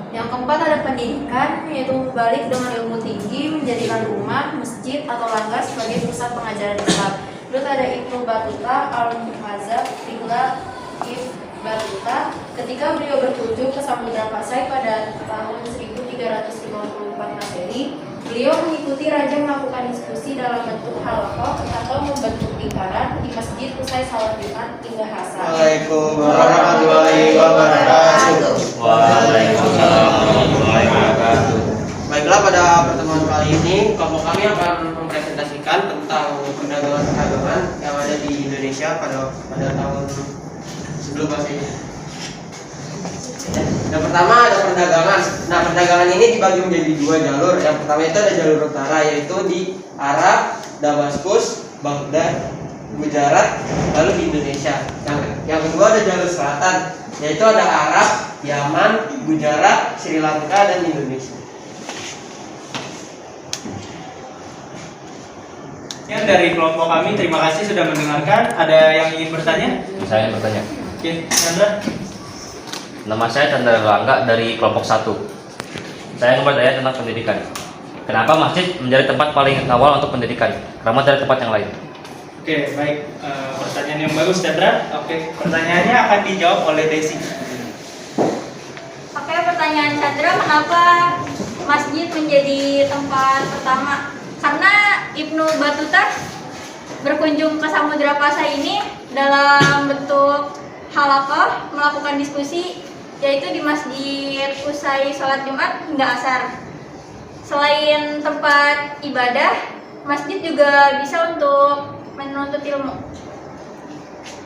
Yang keempat ada pendidikan, yaitu balik dengan ilmu tinggi, menjadikan rumah, masjid, atau langgar sebagai pusat pengajaran Islam. Terus ada Ibnu Battuta Al-Muhadzab Ibnu Battuta ketika beliau berkunjung ke Samudra Pasai pada tahun 1354 Masehi. Beliau mengikuti raja melakukan diskusi dalam bentuk halaqah atau membentuk lingkaran di masjid usai salat Jumat hingga asar. Waalaikumsalam warahmatullahi wabarakatuh. Waalaikumsalam warahmatullahi wabarakatuh. Baiklah, pada pertemuan kali ini kelompok kami akan mempresentasikan tentang perdagangan yang ada di Indonesia pada tahun sebelum Masehi. Yang pertama ada perdagangan. Nah, perdagangan ini dibagi menjadi dua jalur. Yang pertama itu ada jalur utara, yaitu di Arab, Damaskus, Baghdad, Gujarat, lalu di Indonesia. Yang kedua ada jalur selatan, yaitu ada Arab, Yaman, Gujarat, Sri Lanka, dan Indonesia. Yang dari kelompok kami, terima kasih sudah mendengarkan. Ada yang ingin bertanya? Saya bertanya. Oke, Chandra. Nama saya Chandra Langga dari kelompok 1. Saya ingin bertanya tentang pendidikan. Kenapa masjid menjadi tempat paling awal untuk pendidikan? Kenapa dari tempat yang lain? Oke, baik. Pertanyaan yang bagus, Chandra. Oke, pertanyaannya akan dijawab oleh Desi. Oke, pertanyaan Chandra, kenapa masjid menjadi tempat pertama? Karena Ibnu Battuta berkunjung ke Samudra Pasai ini dalam bentuk halaqah melakukan diskusi, yaitu di masjid usai sholat Jumat hingga asar. Selain tempat ibadah, masjid juga bisa untuk menuntut ilmu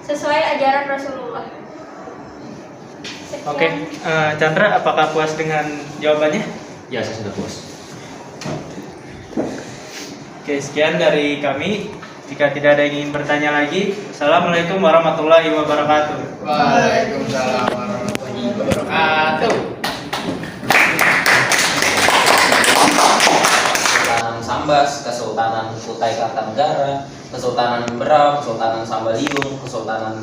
sesuai ajaran Rasulullah. Sekian. Oke, Chandra, apakah puas dengan jawabannya? Ya, saya sudah puas. Oke, sekian dari kami. Jika tidak ada yang ingin bertanya lagi, Assalamualaikum warahmatullahi wabarakatuh. Waalaikumsalam warahmatullahi wabarakatuh. Kesultanan Sambas, Kesultanan Kutai Kartanegara, Kesultanan Berau, Kesultanan Sambaliung, Kesultanan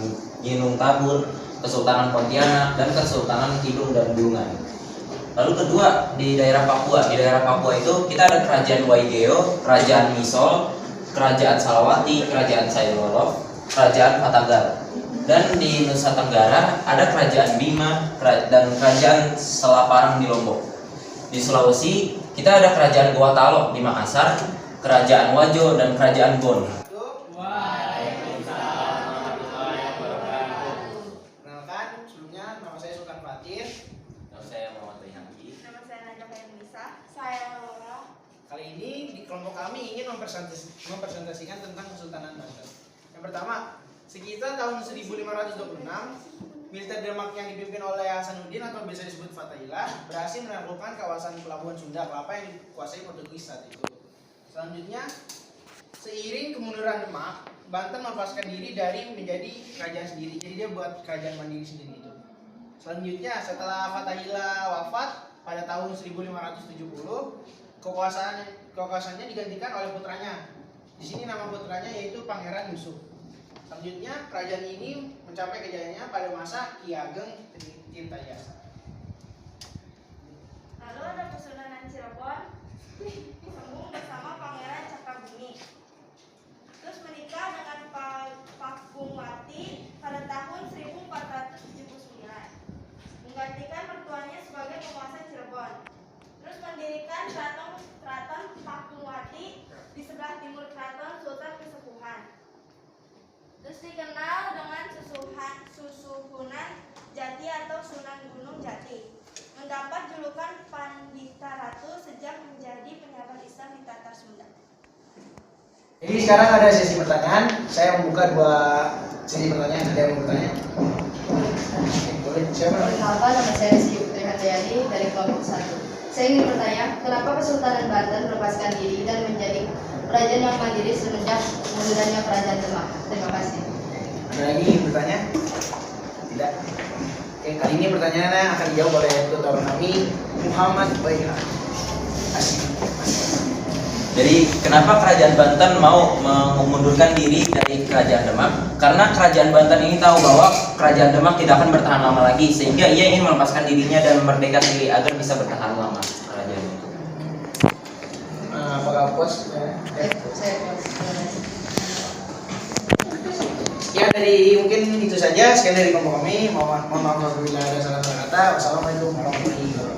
Ginung Tabur, Kesultanan Pontianak, dan Kesultanan Kidung dan Bulungan. Lalu kedua, di daerah Papua. Di daerah Papua itu kita ada Kerajaan Waigeo, Kerajaan Misol, Kerajaan Salawati, Kerajaan Sailorov, Kerajaan Fatagara. Dan di Nusa Tenggara ada Kerajaan Bima dan Kerajaan Selaparang di Lombok. Di Sulawesi kita ada Kerajaan Gua Talok di Makassar, Kerajaan Wajo, dan Kerajaan Bon. Kenalkan, sebelumnya nama saya Sultan Fatir. Nama saya Muhammad Bayhaqi. Nama saya Najwa Nisa. Saya Laura. Kali ini di kelompok kami ingin mempresentasikan tentang Kesultanan Banten. Yang pertama, sekitar tahun 1526, militer Denmark yang dipimpin oleh Hasanuddin atau biasa disebut Fatahillah berhasil menaklukkan kawasan pelabuhan Sunda Kelapa yang dikuasai Portugis saat itu. Selanjutnya, seiring kemunduran Demak, Banten melepaskan diri dari menjadi kerajaan sendiri. Jadi dia buat kerajaan mandiri sendiri itu. Selanjutnya, setelah Fatahillah wafat pada tahun 1570, kekuasaannya digantikan oleh putranya. Di sini nama putranya yaitu Pangeran Yusuf. Selanjutnya, kerajaan ini mencapai kejayaannya pada masa Ki Ageng Tirtayasa. Lalu ada Kesultanan Cirebon sambung bersama Pangeran Cakabumi. Terus menikah dengan Pakungwati pada tahun 1479. Menggantikan mertuanya sebagai penguasa Cirebon. Terus mendirikan keraton Pakungwati di sebelah timur keraton Sultan Kesepuhan. Terus dikenal dengan Susuhunan Jati atau Sunan Gunung Jati. Mendapat julukan Pandita Ratu sejak menjadi penyabar Islam di Tatar Sunda. Jadi sekarang ada sesi pertanyaan. Saya membuka dua sesi pertanyaan. Ada yang mau bertanya? Boleh. Siapa? Perkenalkan, nama saya Rizky Putri Handayani dari kelompok 1. Saya ingin bertanya, kenapa Kesultanan Banten melepaskan diri dan menjadi kerajaan yang mandiri semenjak kemundurnya Kerajaan Demak? Terima kasih. Ada lagi yang bertanya? Tidak. Oke, kali ini pertanyaannya akan dijawab oleh tutor kami, Muhammad Bayhaqi. Jadi kenapa Kerajaan Banten mau mengundurkan diri dari Kerajaan Demak? Karena Kerajaan Banten ini tahu bahwa Kerajaan Demak tidak akan bertahan lama lagi, sehingga ia ingin melepaskan dirinya dan merdeka sendiri agar bisa bertahan lama kerajaan itu. Apakah puas? Saya puas. Ya, dari mungkin itu saja. Sekian dari kelompok kami. Mohon maaf apabila ada salah kata. Wassalamualaikum warahmatullahi wabarakatuh.